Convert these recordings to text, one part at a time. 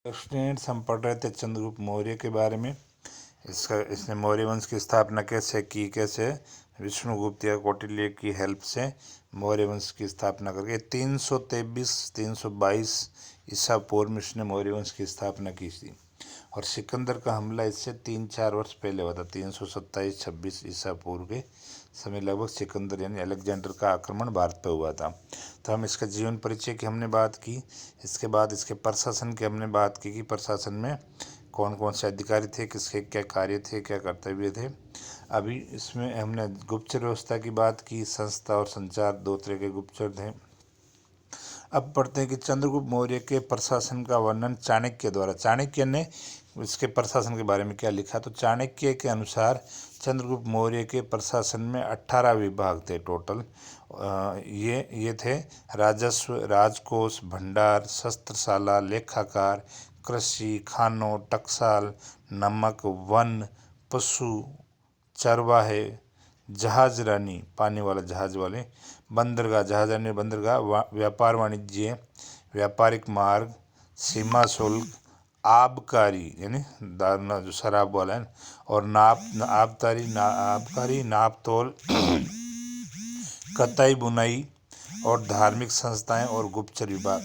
Students, हम पढ़ रहे थे चंद्रगुप्त मौर्य के बारे में। इसने मौर्य वंश की स्थापना कैसे की, कैसे विष्णुगुप्त या कौटिल्य की हेल्प से मौर्य वंश की स्थापना करके 322 ईसा पूर्व में इसने मौर्य वंश की स्थापना की थी। और सिकंदर का हमला इससे 3-4 वर्ष पहले हुआ था। 327-26 ईसा पूर्व के समय लगभग सिकंदर यानी अलेक्जेंडर का आक्रमण भारत पर हुआ था। तो हम इसका जीवन परिचय की हमने बात की। इसके बाद इसके प्रशासन की हमने बात की कि प्रशासन में कौन कौन से अधिकारी थे, किसके क्या कार्य थे, क्या कर्तव्य थे। अभी इसमें हमने गुप्तचर व्यवस्था की बात की। संस्था और संचार दो तरह के गुप्तचर थे। अब पढ़ते हैं कि चंद्रगुप्त मौर्य के प्रशासन का वर्णन चाणक्य द्वारा। चाणक्य ने इसके प्रशासन के बारे में क्या लिखा, तो चाणक्य के अनुसार चंद्रगुप्त मौर्य के प्रशासन में 18 विभाग थे टोटल। ये थे राजस्व, राजकोष, भंडार, शस्त्रशाला, लेखाकार, कृषि, खानों, टकसाल, नमक, वन, पशु, चरवाहे, जहाज रानी पानी वाला जहाज वाले, बंदरगाह जहाज रानी बंदरगाह, व्यापार वाणिज्य, व्यापारिक मार्ग, सीमा शुल्क, आबकारी यानी दाना जो शराब वाला है, और आबकारी, नाप तोल, कताई बुनाई, और धार्मिक संस्थाएं और गुप्तचर विभाग।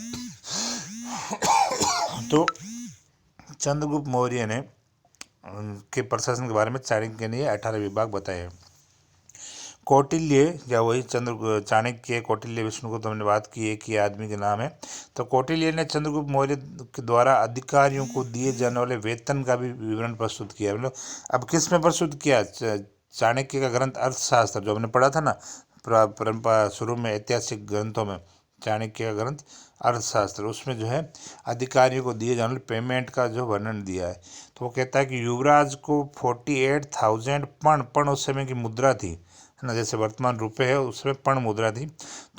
तो चंद्रगुप्त मौर्य ने के प्रशासन के बारे में चाणक्य ने 18 विभाग बताए हैं। कौटिल्य या वही चाणक्य, कौटिल्य, विष्णुगुप्त तो हमने बात की, एक ही आदमी के नाम है। तो कौटिल्य ने चंद्रगुप्त मौर्य के द्वारा अधिकारियों को दिए जाने वाले वेतन का भी विवरण प्रस्तुत किया। मतलब अब किस में प्रस्तुत किया? चाणक्य का ग्रंथ अर्थशास्त्र जो हमने पढ़ा था ना परंपरा शुरू में ऐतिहासिक ग्रंथों में, चाणक्य का ग्रंथ अर्थशास्त्र, उसमें जो है अधिकारियों को दिए जाने वाले पेमेंट का जो वर्णन दिया है। तो वो कहता है कि युवराज को 48,000 पण उस समय की मुद्रा थी, है ना, जैसे वर्तमान रुपए है उसमें पण मुद्रा थी।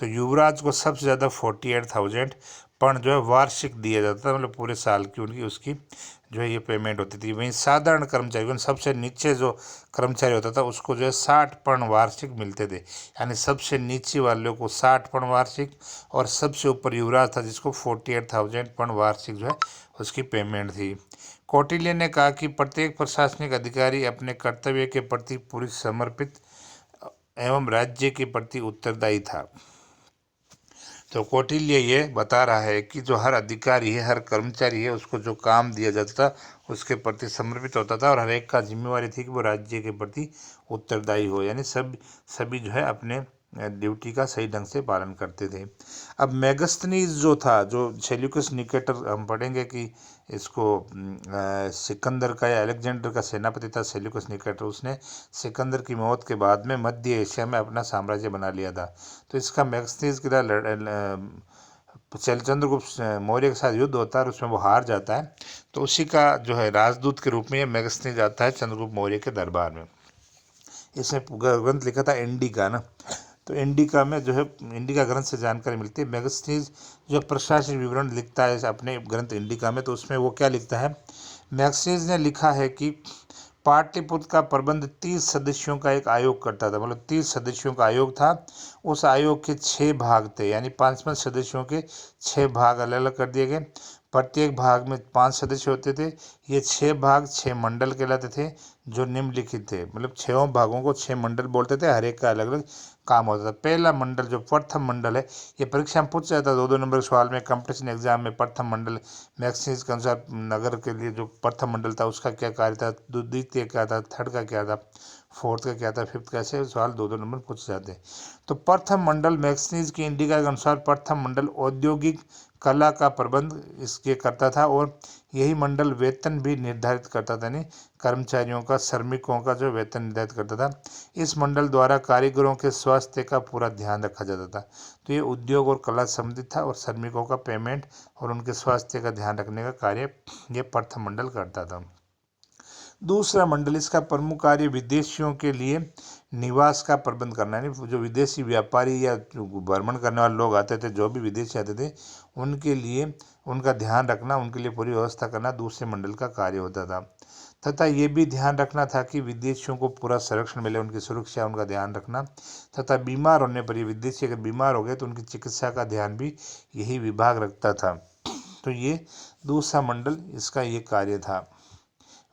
तो युवराज को सबसे ज़्यादा 48,000 पण जो है वार्षिक दिया जाता था, मतलब पूरे साल की उनकी उसकी जो है ये पेमेंट होती थी। वहीं साधारण कर्मचारी सबसे नीचे जो कर्मचारी होता था उसको जो है 60 पण वार्षिक मिलते थे। यानी सबसे नीचे वालों को 60 पण वार्षिक, और सबसे ऊपर युवराज था जिसको 48,000 पण वार्षिक जो है उसकी पेमेंट थी। कौटिल्य ने कहा कि प्रत्येक प्रशासनिक अधिकारी अपने कर्तव्य के प्रति पूरी समर्पित एवं राज्य के प्रति उत्तरदायी था। तो कौटिल्य ये बता रहा है कि जो हर अधिकारी है, हर कर्मचारी है, उसको जो काम दिया जाता था उसके प्रति समर्पित होता था, और हर एक का जिम्मेवारी थी कि वो राज्य के प्रति उत्तरदायी हो, यानी सभी जो है अपने ड्यूटी का सही ढंग से पालन करते थे। अब मेगस्थनीज जो था, जो सेल्यूकस निकेटर, हम पढ़ेंगे कि इसको सिकंदर का या अलेक्जेंडर का सेनापति था सेल्यूकस निकेटर। उसने सिकंदर की मौत के बाद में मध्य एशिया में अपना साम्राज्य बना लिया था। तो इसका मेगस्थनीज के चंद्रगुप्त मौर्य के साथ युद्ध होता है और उसमें वो हार जाता है। तो उसी का जो है राजदूत के रूप में ये मेगस्थनीज आता है चंद्रगुप्त मौर्य के दरबार में। इसने ग्रंथ लिखा था इंडिका ना। तो इंडिका में जो है इंडिका ग्रंथ से जानकारी मिलती है। मेगस्थनीज जो प्रशासनिक विवरण लिखता है अपने ग्रंथ इंडिका में, तो उसमें वो क्या लिखता है? मेगस्थनीज ने लिखा है कि पाटलिपुत्र का प्रबंध 30 सदस्यों का एक आयोग करता था, मतलब 30 सदस्यों का आयोग था। उस आयोग के 6 भाग थे, यानी 5-5 सदस्यों के 6 भाग अलग अलग कर दिए गए। प्रत्येक भाग में 5 सदस्य होते थे। ये 6 भाग 6 मंडल कहलाते थे जो निम्नलिखित थे। मतलब 6 भागों को 6 मंडल बोलते थे, हर एक का अलग अलग काम होता था। पहला मंडल जो प्रथम मंडल है, ये परीक्षा में पूछ जाता है 2-2 नंबर के सवाल में, कंपटीशन एग्जाम में। प्रथम मंडल मैक्सिस के अनुसार नगर के लिए जो प्रथम मंडल था उसका क्या कार्य था, द्वितीय क्या था, थर्ड का क्या था, फोर्थ का क्या था, फिफ्थ का, ऐसे सवाल 2-2 नंबर पूछ जाते हैं। तो प्रथम मंडल मैक्सिस की इंडिका के अनुसार प्रथम मंडल औद्योगिक कला का प्रबंध इसके करता था, और यही मंडल वेतन भी निर्धारित करता था, यानी कर्मचारियों का, श्रमिकों का जो वेतन निर्धारित करता था। इस मंडल द्वारा कारीगरों के स्वास्थ्य का पूरा ध्यान रखा जाता था। तो ये उद्योग और कला संबंधित था, और श्रमिकों का पेमेंट और उनके स्वास्थ्य का ध्यान रखने का कार्य ये प्रथम मंडल करता था। दूसरा मंडल, इसका प्रमुख कार्य विदेशियों के लिए निवास का प्रबंध करना, यानी जो विदेशी व्यापारी या भ्रमण करने वाले लोग आते थे, जो भी विदेशी आते थे, उनके लिए उनका ध्यान रखना, उनके लिए पूरी व्यवस्था करना दूसरे मंडल का कार्य होता था। तथा ये भी ध्यान रखना था कि विदेशियों को पूरा संरक्षण मिले, उनकी सुरक्षा, उनका ध्यान रखना। तथा बीमार होने पर, ये विदेशी अगर बीमार हो गए तो उनकी चिकित्सा का ध्यान भी यही विभाग रखता था। तो ये दूसरा मंडल इसका ये कार्य था,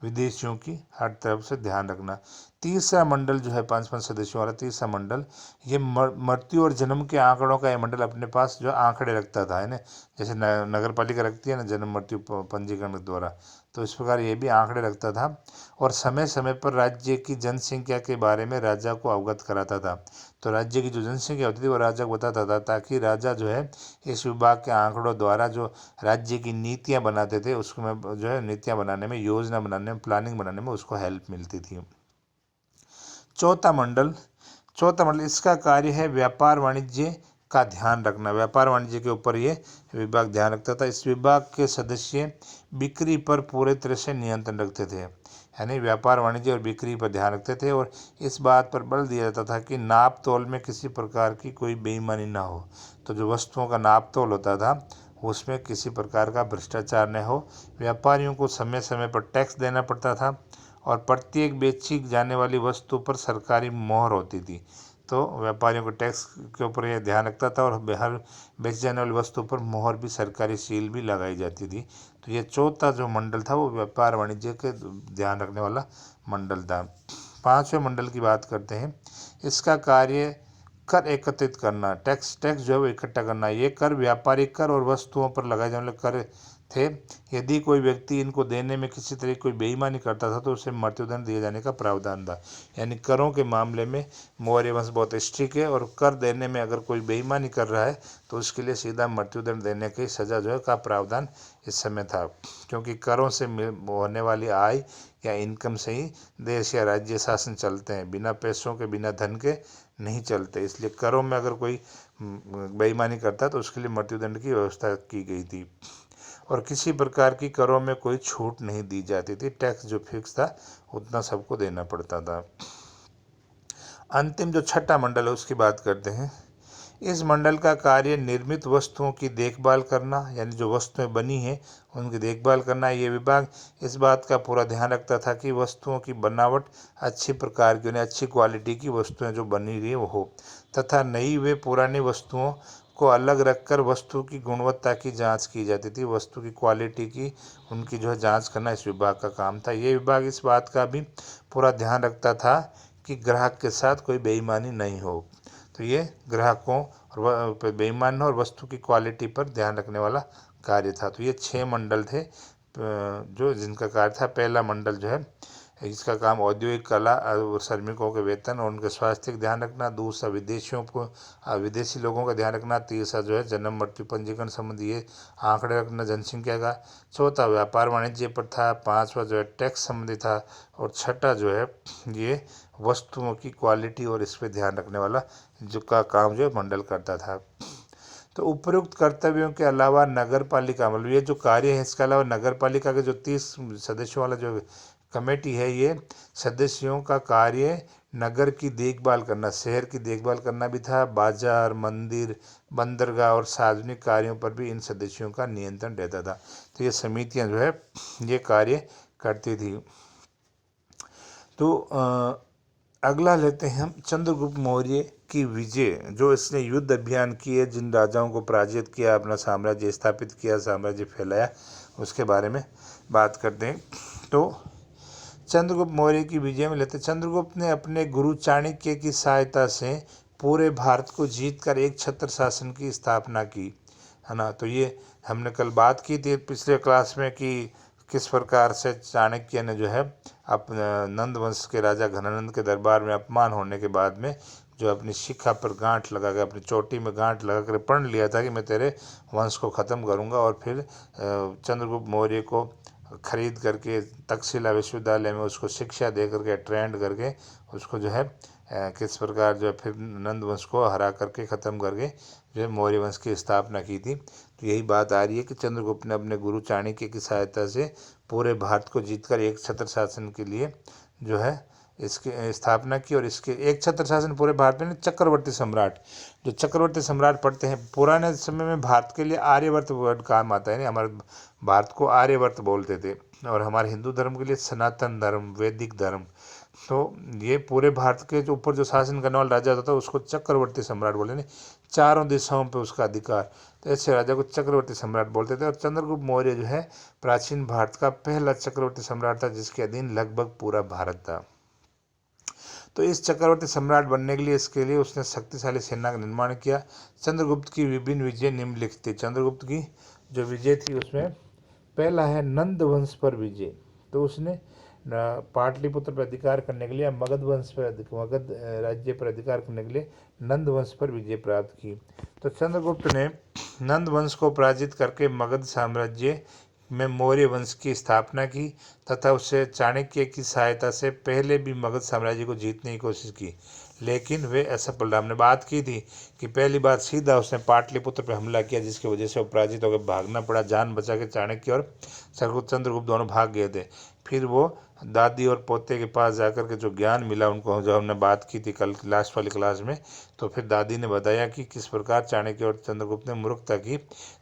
विदेशियों की हर तरफ से ध्यान रखना। तीसरा मंडल जो है 5 सदस्यों वाला तीसरा मंडल, ये मृत्यु और जन्म के आंकड़ों का ये मंडल अपने पास जो आंकड़े रखता था, है ना, जैसे नगर पालिका रखती है ना जन्म मृत्यु पंजीकरण द्वारा, तो इस प्रकार ये भी आंकड़े रखता था। और समय समय पर राज्य की जनसंख्या के बारे में राजा को अवगत कराता था। तो राज्य की जो जनसंख्या होती थी वो राजा को बताता था, ताकि राजा जो है इस विभाग के आंकड़ों द्वारा जो राज्य की नीतियां बनाते थे उसको में जो है नीतियां बनाने में, योजना बनाने में, प्लानिंग बनाने में उसको हेल्प मिलती थी। चौथा मंडल इसका कार्य है व्यापार वाणिज्य का ध्यान रखना। व्यापार वाणिज्य के ऊपर ये विभाग ध्यान रखता था। इस विभाग के सदस्य बिक्री पर पूरे तरह से नियंत्रण रखते थे, यानी व्यापार वाणिज्य और बिक्री पर ध्यान रखते थे। और इस बात पर बल दिया जाता था कि नाप तोल में किसी प्रकार की कोई बेईमानी ना हो। तो जो वस्तुओं का नाप तोल होता था उसमें किसी प्रकार का भ्रष्टाचार न हो। व्यापारियों को समय समय पर टैक्स देना पड़ता था और प्रत्येक बेची जाने वाली वस्तु पर सरकारी मोहर होती थी। तो व्यापारियों को टैक्स के ऊपर यह ध्यान रखता था और हर बेची जाने वाली वस्तु पर मोहर भी, सरकारी सील भी लगाई जाती थी। तो ये चौथा जो मंडल था वो व्यापार वाणिज्य के ध्यान रखने वाला मंडल था। पांचवें मंडल की बात करते हैं। इसका कार्य कर एकत्रित करना, टैक्स जो है वो इकट्ठा करना। ये कर व्यापारिक कर और वस्तुओं पर लगाए जाने वाले कर थे। यदि कोई व्यक्ति इनको देने में किसी तरह कोई बेईमानी करता था तो उसे मृत्युदंड दिए जाने का प्रावधान था। यानी करों के मामले में मौर्य वंश बहुत स्ट्रिक्ट है, और कर देने में अगर कोई बेईमानी कर रहा है तो उसके लिए सीधा मृत्युदंड देने की सजा जो है का प्रावधान इस समय था। क्योंकि करों से होने वाली आय या इनकम से ही देश या राज्य शासन चलते हैं, बिना पैसों के, बिना धन के नहीं चलते। इसलिए करों में अगर कोई बेईमानी करता तो उसके लिए मृत्युदंड की व्यवस्था की गई थी। और किसी प्रकार की करों में कोई छूट नहीं दी जाती थी। टैक्स जो फिक्स था उतना सबको देना पड़ता था। अंतिम जो छठा मंडल है उसकी बात करते हैं। इस मंडल का कार्य निर्मित वस्तुओं की देखभाल करना, यानी जो वस्तुएं बनी हैं उनकी देखभाल करना। ये विभाग इस बात का पूरा ध्यान रखता था कि वस्तुओं की बनावट अच्छी प्रकार की, उन्हें अच्छी क्वालिटी की वस्तुएं जो बनी रही वो हो, तथा नई व पुरानी वस्तुओं को अलग रखकर वस्तु की गुणवत्ता की जांच की जाती थी। वस्तु की क्वालिटी की उनकी जो है जांच करना इस विभाग का काम था। ये विभाग इस बात का भी पूरा ध्यान रखता था कि ग्राहक के साथ कोई बेईमानी नहीं हो। तो ये ग्राहकों और बेईमान और वस्तु की क्वालिटी पर ध्यान रखने वाला कार्य था। तो ये 6 मंडल थे जो जिनका कार्य था। पहला मंडल जो है इसका काम औद्योगिक कला और श्रमिकों के वेतन और उनके स्वास्थ्य का ध्यान रखना। दूसरा विदेशियों को, विदेशी लोगों का ध्यान रखना। तीसरा जो है जन्म मृत्यु पंजीकरण संबंधी ये आंकड़े रखना जनसंख्या का। चौथा व्यापार वाणिज्य पर था। पांचवा जो है टैक्स संबंधी था। और छठा जो है ये वस्तुओं की क्वालिटी और इस पर ध्यान रखने वाला जो का काम जो है मंडल करता था। तो उपयुक्त कर्तव्यों के अलावा नगर पालिका, मतलब ये जो कार्य है इसके अलावा नगर पालिका के जो 30 सदस्यों वाला जो कमेटी है, ये सदस्यों का कार्य नगर की देखभाल करना, शहर की देखभाल करना भी था। बाजार, मंदिर, बंदरगाह और सार्वजनिक कार्यों पर भी इन सदस्यों का नियंत्रण रहता था। तो ये समितियां जो है ये कार्य करती थी। तो अगला लेते हैं हम चंद्रगुप्त मौर्य की विजय, जो इसने युद्ध अभियान किए, जिन राजाओं को पराजित किया, अपना साम्राज्य स्थापित किया, साम्राज्य फैलाया, उसके बारे में बात करते हैं। तो चंद्रगुप्त मौर्य की विजय में लेते, चंद्रगुप्त ने अपने गुरु चाणक्य की सहायता से पूरे भारत को जीतकर एक छत्र शासन की स्थापना की, है ना। तो ये हमने कल बात की थी पिछले क्लास में कि किस प्रकार से चाणक्य ने जो है अपने नंद वंश के राजा घनानंद के दरबार में अपमान होने के बाद में जो अपनी शिखा पर गांठ लगा कर, अपनी चोटी में गांठ लगा कर प्रण लिया था कि मैं तेरे वंश को ख़त्म करूंगा। और फिर चंद्रगुप्त मौर्य को खरीद करके तक्षशिला विश्वविद्यालय में उसको शिक्षा दे करके, ट्रेंड करके उसको जो है किस प्रकार जो है फिर नंद वंश को हरा करके, ख़त्म करके जो है मौर्य वंश की स्थापना की थी। तो यही बात आ रही है कि चंद्रगुप्त ने अपने गुरु चाणक्य की सहायता से पूरे भारत को जीतकर एक छत्र शासन के लिए जो है इसकी स्थापना की। और इसके एक छत्र शासन पूरे भारत में, चक्रवर्ती सम्राट, जो चक्रवर्ती सम्राट पढ़ते हैं पुराने समय में भारत के लिए आर्यवर्त वर्ड काम आता है। नहीं, हमारे भारत को आर्यवर्त बोलते थे, और हमारे हिंदू धर्म के लिए सनातन धर्म, वैदिक धर्म। तो ये पूरे भारत के जो ऊपर जो शासन करने वाला राजा होता था उसको चक्रवर्ती सम्राट बोले। नहीं, चारों दिशाओं पे उसका अधिकार। तो ऐसे राजा को चक्रवर्ती सम्राट बोलते थे। और चंद्रगुप्त मौर्य जो है प्राचीन भारत का पहला चक्रवर्ती सम्राट था जिसके अधीन लगभग पूरा भारत था। तो इस चक्रवर्ती सम्राट बनने के लिए इसके लिए उसने शक्तिशाली सेना का निर्माण किया। चंद्रगुप्त की विभिन्न विजय निम्नलिखित थी। चंद्रगुप्त की जो विजय थी उसमें पहला है नंद वंश पर विजय। तो उसने पाटलिपुत्र पर अधिकार करने के लिए, मगध राज्य पर अधिकार करने के लिए नंद वंश पर विजय प्राप्त की। तो चंद्रगुप्त ने नंद वंश को पराजित करके मगध साम्राज्य में मौर्य वंश की स्थापना की तथा उससे चाणक्य की सहायता से पहले भी मगध साम्राज्य को जीतने की कोशिश की, लेकिन वे असफल रहे। हमने बात की थी कि पहली बार सीधा उसने पाटलिपुत्र पर हमला किया जिसकी वजह से वो पराजित होकर भागना पड़ा। जान बचा के चाणक्य और चंद्रगुप्त दोनों भाग गए थे। फिर वो दादी और पोते के पास जाकर के जो ज्ञान मिला उनको, जो हमने बात की थी कल लास्ट वाली क्लास में, तो फिर दादी ने बताया कि किस प्रकार चाणक्य और चंद्रगुप्त ने मूर्खता की।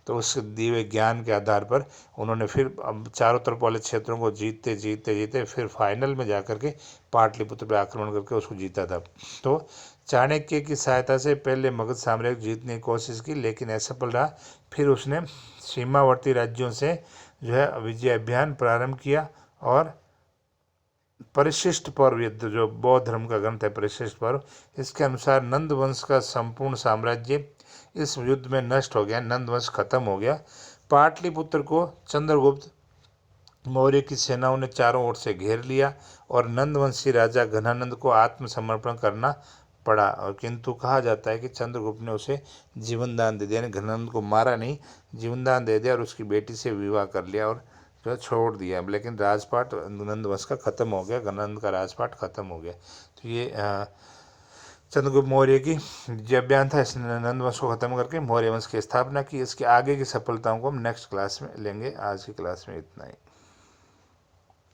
तो उस दिए हुए ज्ञान के आधार पर उन्होंने फिर चारों तरफ वाले क्षेत्रों को जीतते जीतते जीते फिर फाइनल में जाकर के पाटलिपुत्र पर आक्रमण करके उसको जीता था। तो चाणक्य की सहायता से पहले मगध साम्राज्य जीतने की कोशिश की लेकिन असफल रहा। फिर उसने सीमावर्ती राज्यों से जो है विजय अभियान प्रारंभ किया और परिशिष्ट पर्व युद्ध, जो बौद्ध धर्म का ग्रंथ है परिशिष्ट पर्व, इसके अनुसार नंद वंश का संपूर्ण साम्राज्य इस युद्ध में नष्ट हो गया। नंद वंश खत्म हो गया। पाटलिपुत्र को चंद्रगुप्त मौर्य की सेनाओं ने चारों ओर से घेर लिया और नंदवंशी राजा घनानंद को आत्मसमर्पण करना पड़ा। और किंतु कहा जाता है कि चंद्रगुप्त ने उसे जीवन दान दे दिया, घनानंद को मारा नहीं, जीवन दान दे दिया और उसकी बेटी से विवाह कर लिया और जो छोड़ दिया। लेकिन राजपाट नंदवंश का खत्म हो गया, घनानंद का राजपाट खत्म हो गया। तो ये चंद्रगुप्त मौर्य की जो बयान था, इसने नंद वंश को खत्म करके मौर्य वंश की स्थापना की। इसके आगे की सफलताओं को हम नेक्स्ट क्लास में लेंगे। आज की क्लास में इतना ही।